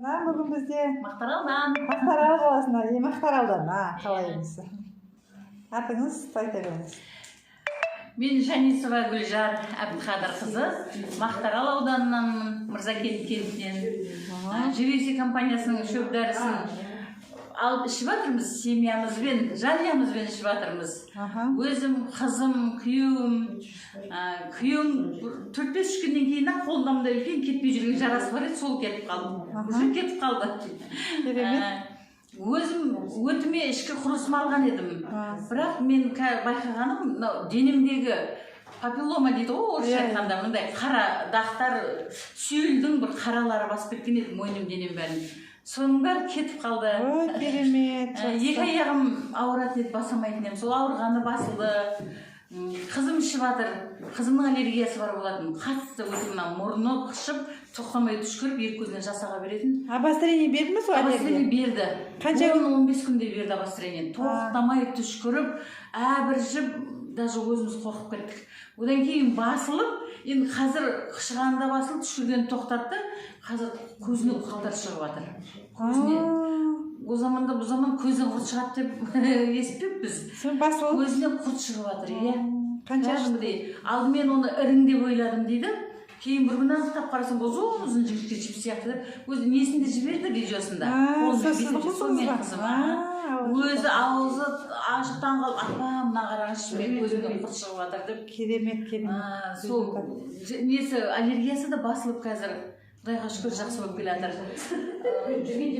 Бүгін бізде Мақтааралдан. Мақтаарал қаласында, Мақтааралдан, қалай емесі. Атыңыз айта беріңіз. Мен Жанисова Гүлжар Әбдіқадырқызы, Мақтаарал ауданынан, Мырзакент кентінен. Живеси компаниясының шөп дәрісін алып ішіп жатырмыз, семьямызбен, жанұямызбен ішіп жатырмыз. Өзім, қызым, күйеуім 4-5 күннен кейін қолымда мындай үлкен кетпей жүрген жарасы бар еді, сол кетіп қалды. Уже кетіп қалды. Өзім өтіме ішкі құрысым алған едім. Бірақ мен байқағаным, денемдегі папиллома дейді ғой, орысша айтқанда, мындай қара дақтар, сүйелдің бір қаралары басып кеткен еді, мойным денем бәрін. Соның бәрі кетіп қалды. Ой, керемет. Екі аяғым ауыратын еді, басамайтын едім. Сол ауырғаны басылды. Қызым ішіп жатыр. Қызымның аллергиясы бар болатын. Қатты өтімнен мұрны қышып, тоқтамай түшкіріп, екі көзінен жасаға беретін. Обострение берді ме сол аллергия? Обострение берді. Қанша күн? 15 күнде берді обострение. Тоқтамай түшкіріп, әбіржіп, даже өзіміз қорқып кеттік. Одан кейін басылып, енді қазір қышығанда басылып, түшкіргенді тоқтатты. Қазір көзіне құрттар шығып жатыр. О заманда бұл заман көзіне құрт шығады деп естіппіз. Көзіне құрт шығып жатыр, иә. Қанша? Алдымен оны ірің деп ойладым дейді. Кейін бір күн анықтап қарасам, бұл ұзын жігітке жіп сияқты деп, өзі несінде жіберді видеосында. Өзі аузы ашықтан қалып, апам мына қараңызшы, мен көзімнен құрт шығып жатыр деп. Керемет, керемет. Сол несі аллергиясы да басылып қазір. Құдайға шүкір жақсы болып келе жатыр.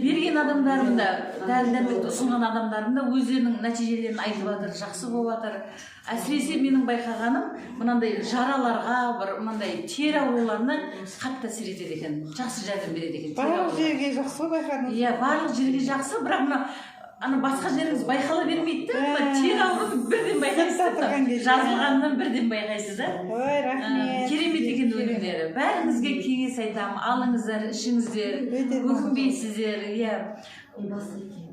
Берген адамдарым да, дәрі-дәрмекті ұсынған адамдарым да өздерінің нәтижелерін айтып жатыр, жақсы болып жатыр. Әсіресе менің байқағаным, мынандай жараларға, бір мынандай тері ауруларына қатты әсер етеді екен, жақсы жәрдем береді екен. Барлық жерге жақсы байқадыңыз? Иә, барлық жерге жақсы, бірақ басқа жеріңіз байқала бермейді, тері ауруын бірден байқайсыз, жазылғаннан бірден байқайсыз. Ой, рахмет. Керемет екен өнімдері. Бәріңізге кеңес айтамын, алыңыздар, ішіңіздер, өкінбейсіздер.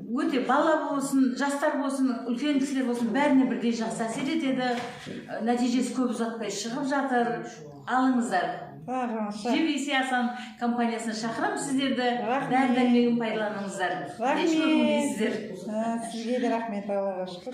Өте бала болсын, жастар болсын, үлкен кісілер болсын, бәріне бірдей жақсы әсер етеді. Нәтижесі көп ұзатпай шығып жатыр. Алыңыздар. Живеси Асан компаниясына шақырамын сіздерді. Дәрі-дәрмегін пайдаланыңыздар. Рахмет. Сізге де рахмет. Аллаға шүкір.